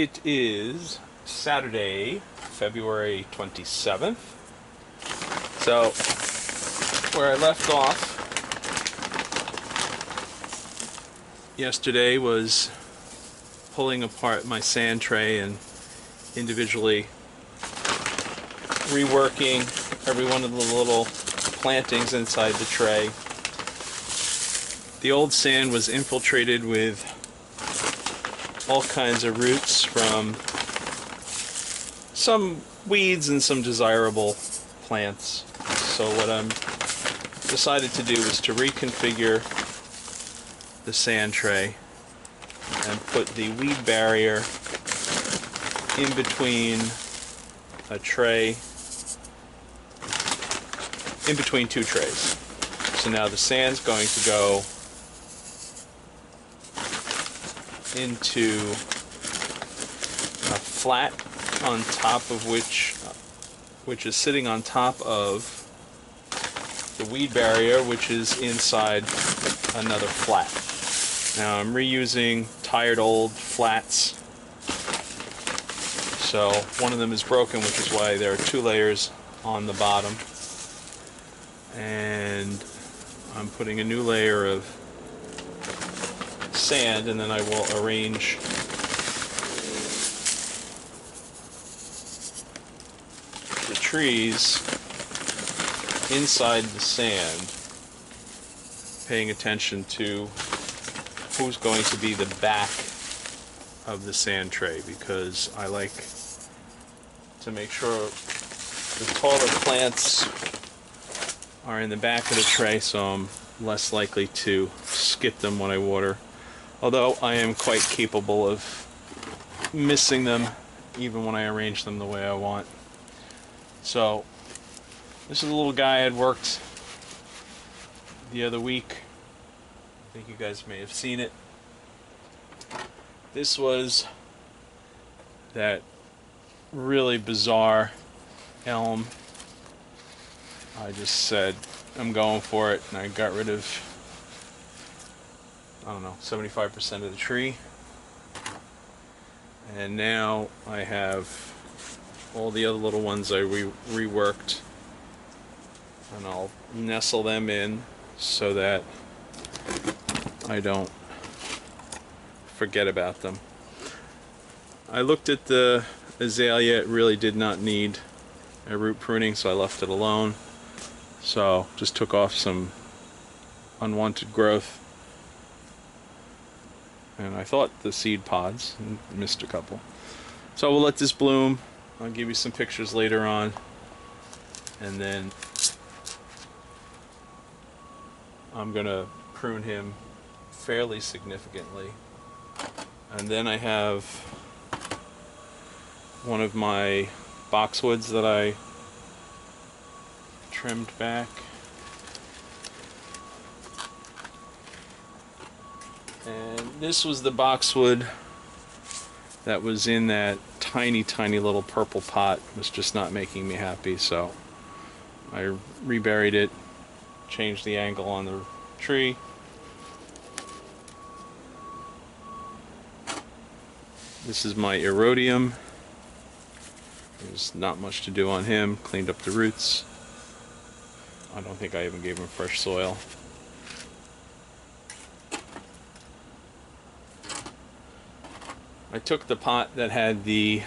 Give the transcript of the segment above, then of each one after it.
It is Saturday, February 27th. So, where I left off yesterday was pulling apart my sand tray and individually reworking every one of the little plantings inside the tray. The old sand was infiltrated with all kinds of roots from some weeds and some desirable plants. So what I'm decided to do is to reconfigure the sand tray and put the weed barrier in between a tray, in between two trays. So now the sand's going to go into a flat on top of which is sitting on top of the weed barrier, which is inside another flat. Now I'm reusing tired old flats, so one of them is broken, which is why there are two layers on the bottom, and I'm putting a new layer of sand, and then I will arrange the trees inside the sand, paying attention to who's going to be the back of the sand tray, because I like to make sure the taller plants are in the back of the tray, so I'm less likely to skip them when I water. Although I am quite capable of missing them even when I arrange them the way I want. So this is a little guy I had worked the other week. I think you guys may have seen it. This was that really bizarre elm. I just said I'm going for it, and I got rid of, I don't know, 75% of the tree. And now I have all the other little ones I reworked, and I'll nestle them in so that I don't forget about them. I looked at the azalea. It really did not need a root pruning, so I left it alone. So just took off some unwanted growth, and I thought the seed pods, and missed a couple. So we'll let this bloom. I'll give you some pictures later on, and then I'm gonna prune him fairly significantly. And then I have one of my boxwoods that I trimmed back, and this was the boxwood that was in that tiny little purple pot. It was just not making me happy, so I reburied it, changed the angle on the tree. This is my erodium. There's not much to do on him. Cleaned up the roots. I don't think I even gave him fresh soil. I took the pot that had the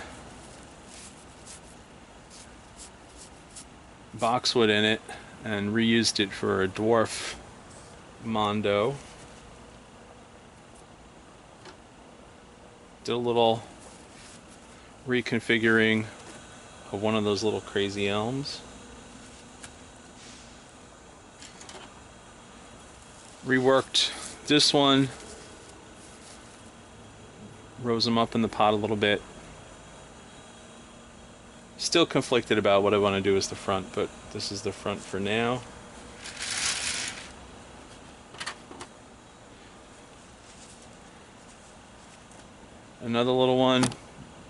boxwood in it and reused it for a dwarf mondo. Did a little reconfiguring of one of those little crazy elms. Reworked this one, rose them up in the pot a little bit. Still conflicted about what I want to do as the front, but this is the front for now. Another little one,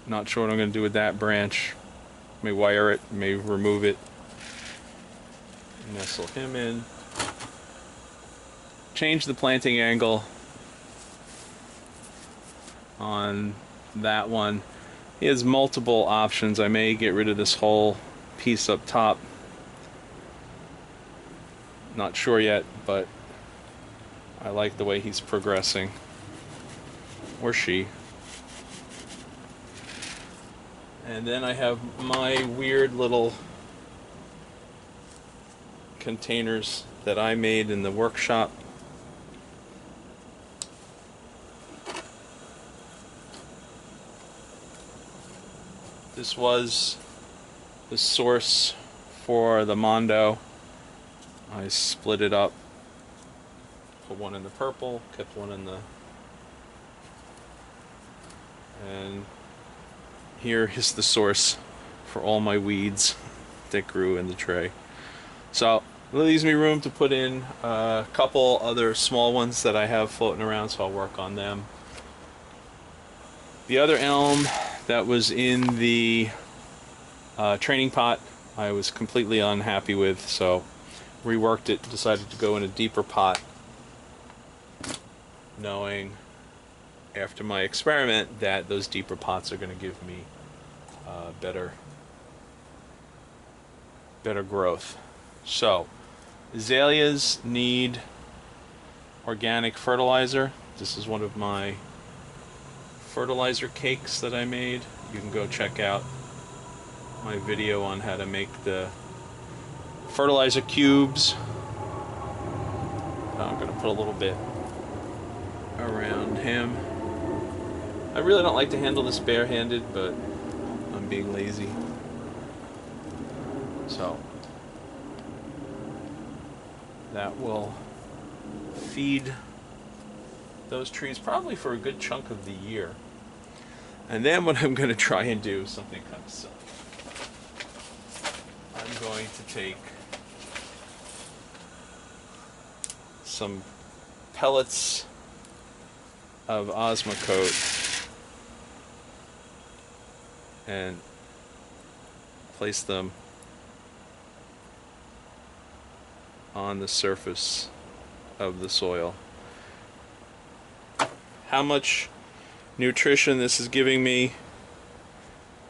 not sure what I'm going to do with that branch. May wire it, may remove it. Nestle him in. Change the planting angle on that one. He has multiple options. I may get rid of this whole piece up top. Not sure yet, but I like the way he's progressing. Or she. And then I have my weird little containers that I made in the workshop. This was the source for the Mondo. I split it up, put one in the purple, kept one in the... And here is the source for all my weeds that grew in the tray. So it leaves me room to put in a couple other small ones that I have floating around, so I'll work on them. The other elm that was in the training pot I was completely unhappy with, so reworked it, decided to go in a deeper pot, knowing after my experiment that those deeper pots are going to give me better growth. So azaleas need organic fertilizer. This is one of my fertilizer cakes that I made. You can go check out my video on how to make the fertilizer cubes. I'm going to put a little bit around him. I really don't like to handle this barehanded, but I'm being lazy. So that will feed those trees probably for a good chunk of the year. And then what I'm going to try and do is something kind of silly. I'm going to take some pellets of Osmocote and place them on the surface of the soil. How much nutrition this is giving me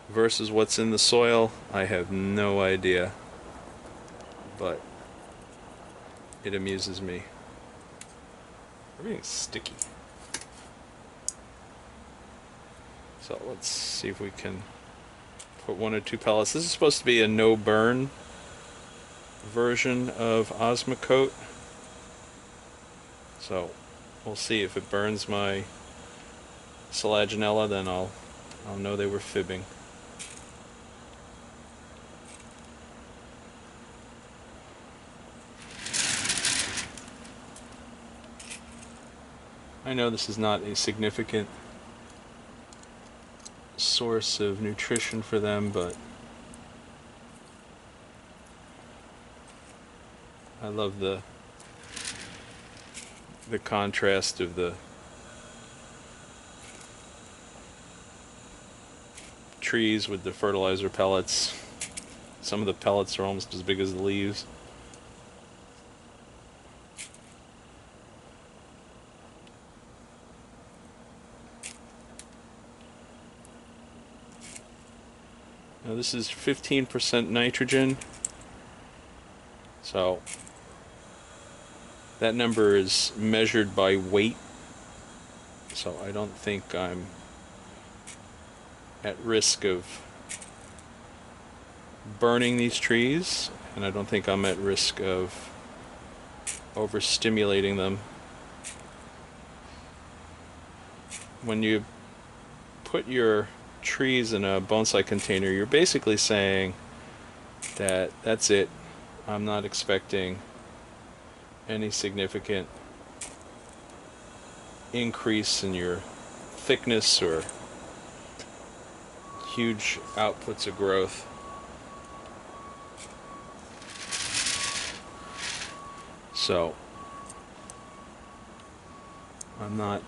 versus what's in the soil, I have no idea, but it amuses me. Everything's sticky. So let's see if we can put 1 or 2 pellets. This is supposed to be a no burn version of Osmocote, so we'll see. If it burns my selaginella, then I'll know they were fibbing. I know this is not a significant source of nutrition for them, but I love the contrast of the trees with the fertilizer pellets. Some of the pellets are almost as big as the leaves. Now this is 15% nitrogen, so that number is measured by weight, so I don't think I'm at risk of burning these trees, and I don't think I'm at risk of overstimulating them. When you put your trees in a bonsai container, you're basically saying that that's it. I'm not expecting any significant increase in your thickness or huge outputs of growth. So I'm not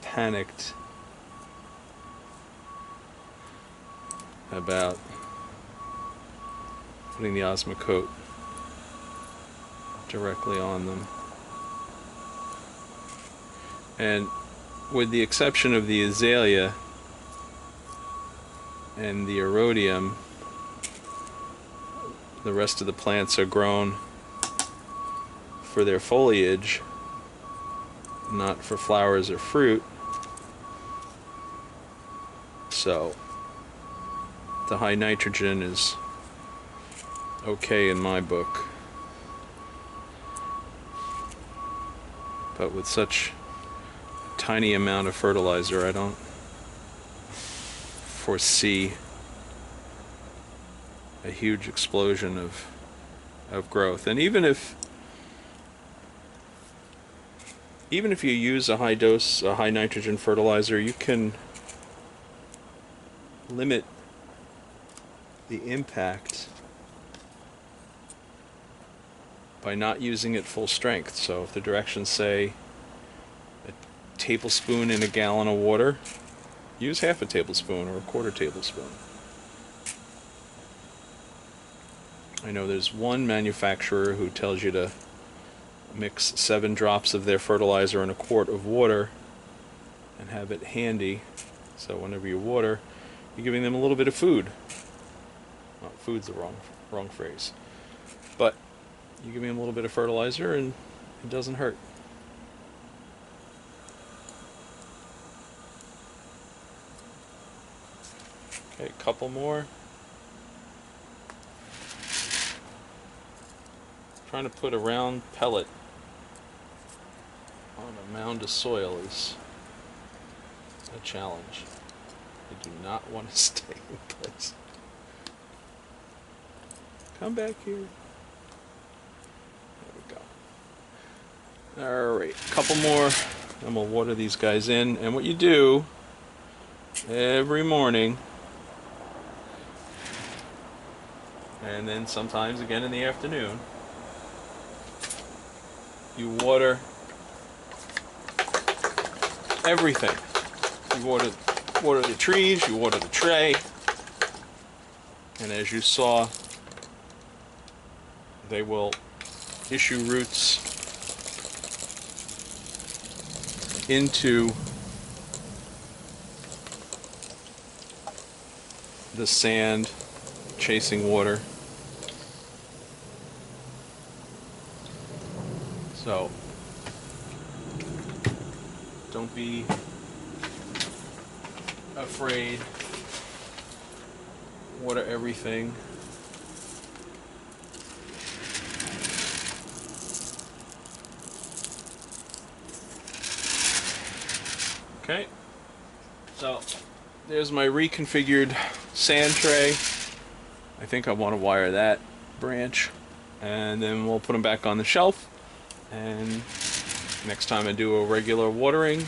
panicked about putting the Osmocote directly on them. And with the exception of the azalea and the erodium, the rest of the plants are grown for their foliage, not for flowers or fruit. So the high nitrogen is okay in my book. But with such a tiny amount of fertilizer, I don't foresee a huge explosion of growth. And even if you use a high dose, a high nitrogen fertilizer, you can limit the impact by not using it full strength. So if the directions say a tablespoon in a gallon of water, use half a tablespoon or a quarter tablespoon. I know there's one manufacturer who tells you to mix 7 drops of their fertilizer in a quart of water and have it handy, so whenever you water, you're giving them a little bit of food. Well, food's the wrong phrase, but you give them a little bit of fertilizer and it doesn't hurt. Okay, a couple more. Trying to put a round pellet on a mound of soil is a challenge. I do not want to stay in place. Come back here. There we go. Alright, a couple more, and we'll water these guys in. And what you do every morning, and then sometimes again in the afternoon, you water everything. You water the trees, you water the tray, and as you saw, they will issue roots into the sand, chasing water. So don't be afraid. Water everything. Okay, so there's my reconfigured sand tray. I think I want to wire that branch, and then we'll put them back on the shelf. And next time I do a regular watering,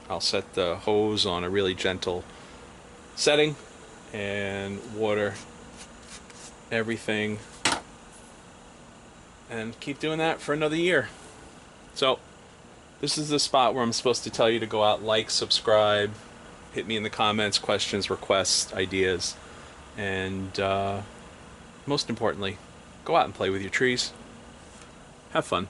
I'll set the hose on a really gentle setting and water everything, and keep doing that for another year. So this is the spot where I'm supposed to tell you to go out, like, subscribe, hit me in the comments, questions, requests, ideas, and most importantly, go out and play with your trees. Have fun.